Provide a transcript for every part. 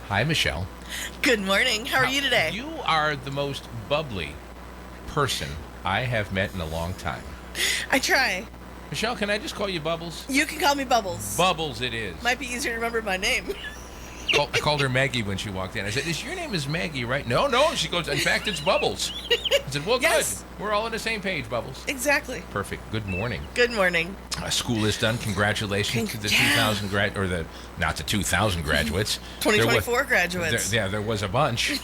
Hi, Michelle. Good morning. How are you today? You are the most bubbly person I have met in a long time. I try. Michelle, can I just call you Bubbles? You can call me Bubbles. Bubbles it is. Might be easier to remember my name. I called her Maggie when she walked in. I said, your name is Maggie, right? No. She goes, in fact, it's Bubbles. I said, well, Yes. good. We're all on the same page, Bubbles. Exactly. Perfect. Good morning. Good morning. School is done. Congratulations to the Yeah. 2000 not the 2000 graduates. 2024 graduates. There was a bunch.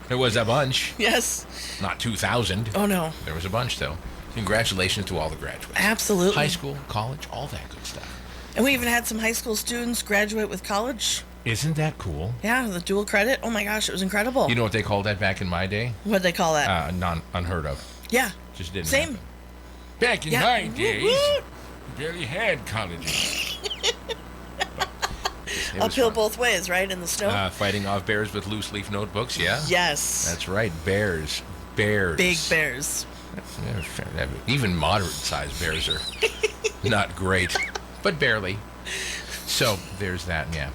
There was a bunch. Yes. Not 2000. Oh, no. There was a bunch, though. Congratulations to all the graduates. Absolutely. High school, college, all that good stuff. And we even had some high school students graduate with college. Isn't that cool? Yeah, the dual credit. Oh, my gosh, it was incredible. You know what they called that back in my day? What'd they call that? Unheard of. Yeah. Just didn't Same. happen. Back in Yeah. my days, Woo-woo. we barely had colleges. It was Uphill fun. both ways, right? In the snow? Fighting off bears with loose leaf notebooks, yeah? Yes. That's right, bears. Bears. Big bears. Yeah, even moderate-sized bears are not great, but barely. So there's that, yeah.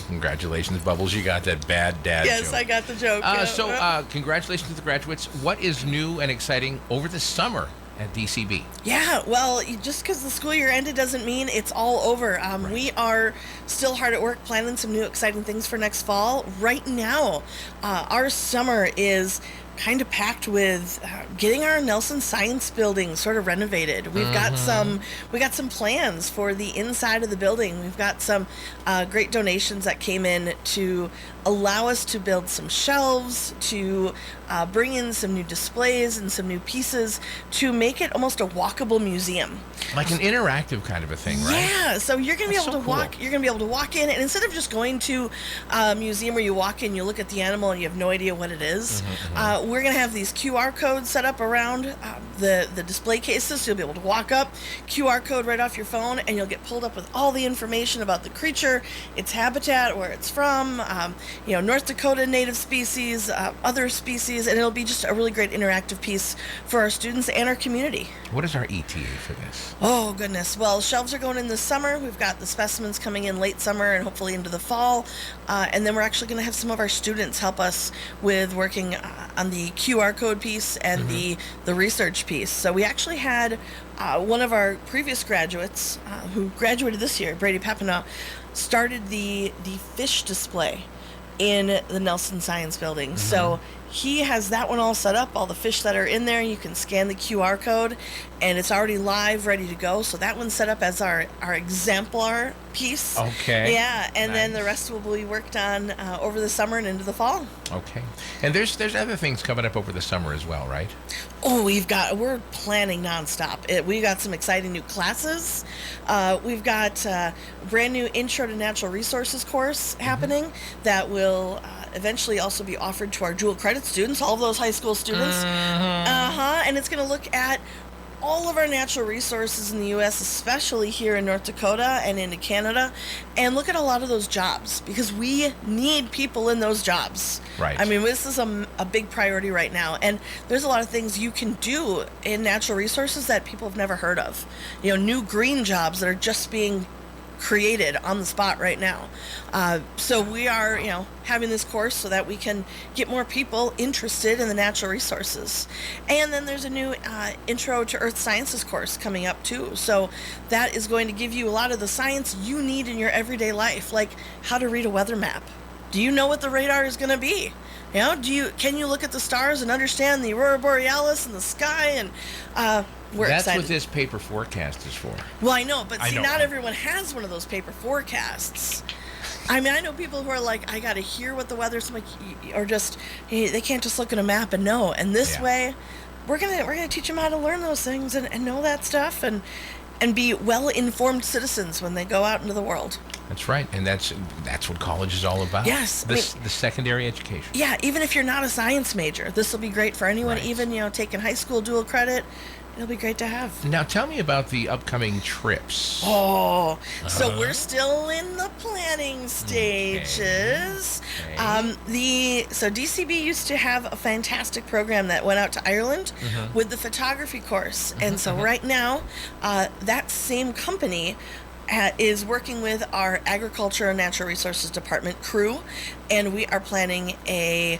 Congratulations, Bubbles. You got that bad dad Yes, joke. I got the joke. Yeah. Congratulations to the graduates. What is new and exciting over the summer at DCB? Yeah, well, just because the school year ended doesn't mean it's all over. We are still hard at work planning some new exciting things for next fall. Right now, our summer is kind of packed with getting our Nelson Science Building sort of renovated. We've got some plans for the inside of the building. We've got some great donations that came in to allow us to build some shelves, to bring in some new displays and some new pieces to make it almost a walkable museum. Like an interactive kind of a thing, right? Yeah, so you're gonna be That's able so to walk. cool. You're gonna be able to walk in, and instead of just going to a museum where you walk in, you look at the animal, and you have no idea what it is, we're gonna have these QR codes set up around the display cases, so you'll be able to walk up, QR code right off your phone, and you'll get pulled up with all the information about the creature, its habitat, where it's from, North Dakota native species, other species, and it'll be just a really great interactive piece for our students and our community. What is our ETA for this? Oh, goodness. Well, shelves are going in this summer. We've got the specimens coming in late summer and hopefully into the fall. And then we're actually going to have some of our students help us with working on the QR code piece and the research piece. So we actually had one of our previous graduates who graduated this year, Brady Papina, started the fish display in the Nelson Science Building. So he has that one all set up, all the fish that are in there. You can scan the QR code, and it's already live, ready to go. So that one's set up as our exemplar piece. Okay. Yeah, and then Nice. the rest will be worked on over the summer and into the fall. Okay. And there's other things coming up over the summer as well, right? Oh, we're planning nonstop. We got some exciting new classes. We've got a brand new Intro to Natural Resources course happening that will eventually also be offered to our dual credit students, all of those high school students. And it's going to look at all of our natural resources in the U.S., especially here in North Dakota and into Canada, and look at a lot of those jobs because we need people in those jobs. Right. I mean, this is a big priority right now, and there's a lot of things you can do in natural resources that people have never heard of. New green jobs that are just being created on the spot right now. So we are, having this course so that we can get more people interested in the natural resources. And then there's a new Intro to Earth Sciences course coming up too. So that is going to give you a lot of the science you need in your everyday life, like how to read a weather map. Do you know what the radar is going to be? Can you look at the stars and understand the aurora borealis in the sky? And we're That's excited. what this paper forecast is for. Well, I know, but I see, know. not everyone has one of those paper forecasts. I mean, I know people who are like, I got to hear what the weather's like, or just they can't just look at a map and know. And this way, we're gonna teach them how to learn those things and know that stuff and be well-informed citizens when they go out into the world. That's right, and that's what college is all about. Yes, the secondary education. Yeah, even if you're not a science major, this will be great for anyone. Right. Even taking high school dual credit, it'll be great to have. Now, tell me about the upcoming trips. Oh, so we're still in the planning stages. Okay. So DCB used to have a fantastic program that went out to Ireland with the photography course, and so right now, that same company is working with our Agriculture and Natural Resources Department crew, and we are planning a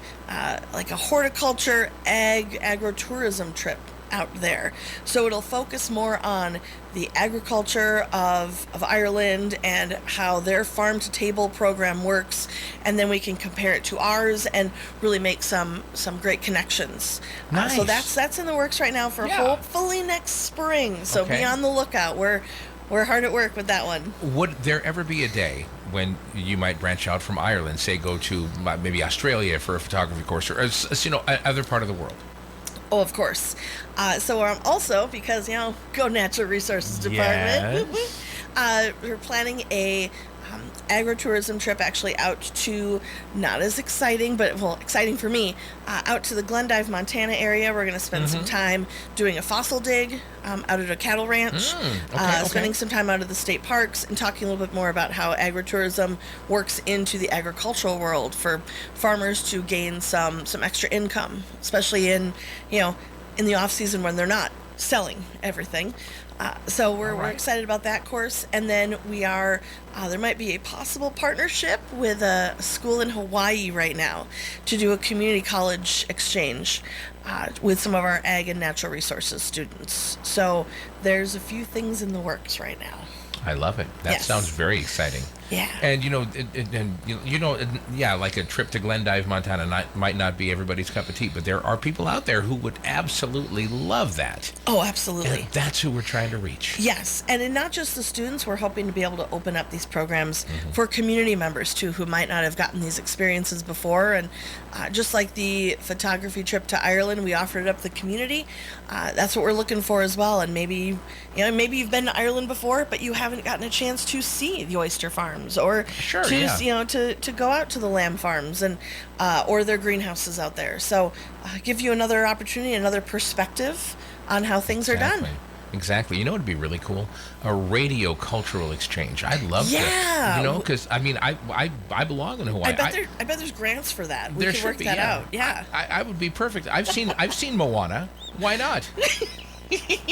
like a horticulture, agritourism trip out there. So it'll focus more on the agriculture of Ireland and how their farm to table program works, and then we can compare it to ours and really make some great connections. Nice. So that's in the works right now for hopefully next spring. So be on the lookout. We're hard at work with that one. Would there ever be a day when you might branch out from Ireland, say go to maybe Australia for a photography course, or other part of the world? Oh, of course. So also, because, go Natural Resources Department, we're planning a agritourism trip actually out to, not as exciting, but, exciting for me, out to the Glendive, Montana area. We're going to spend some time doing a fossil dig out at a cattle ranch, spending some time out of the state parks, and talking a little bit more about how agritourism works into the agricultural world for farmers to gain some extra income, especially in the off season when they're not selling everything. So we're excited about that course. And then we are, there might be a possible partnership with a school in Hawaii right now to do a community college exchange with some of our ag and natural resources students. So there's a few things in the works right now. I love it. That sounds very exciting. Yeah. And like a trip to Glendive, Montana might not be everybody's cup of tea, but there are people out there who would absolutely love that. Oh, absolutely. And that's who we're trying to reach. Yes, and not just the students. We're hoping to be able to open up these programs for community members too, who might not have gotten these experiences before. And just like the photography trip to Ireland, we offered it up to the community. That's what we're looking for as well. And maybe you've been to Ireland before, but you haven't gotten a chance to see the oyster farms, or to go out to the lamb farms and or their greenhouses out there. So give you another opportunity, another perspective on how things are done. Exactly. You know, it'd be really cool, a radio cultural exchange. I'd love to. Because I belong in Hawaii. I bet there's grants for that. We can work that out. Yeah. I would be perfect. I've seen Moana. Why not?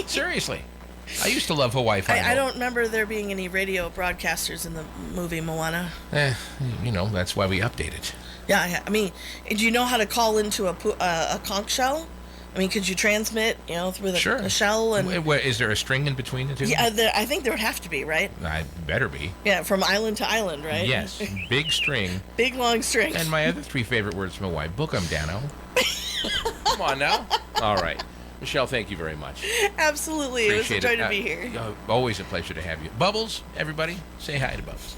Seriously. I used to love Hawaii Five-O. I don't remember there being any radio broadcasters in the movie Moana. That's why we update it. Yeah, I mean, do you know how to call into a conch shell? I mean, could you transmit, through a shell? And is there a string in between the two? Yeah, I think there would have to be, right? I better be. Yeah, from island to island, right? Yes, big string. Big, long string. And my other three favorite words from Hawaii, book 'em, Dano. Come on now. All right. Michelle, thank you very much. Absolutely. It was a joy to be here. Always a pleasure to have you. Bubbles, everybody, say hi to Bubbles.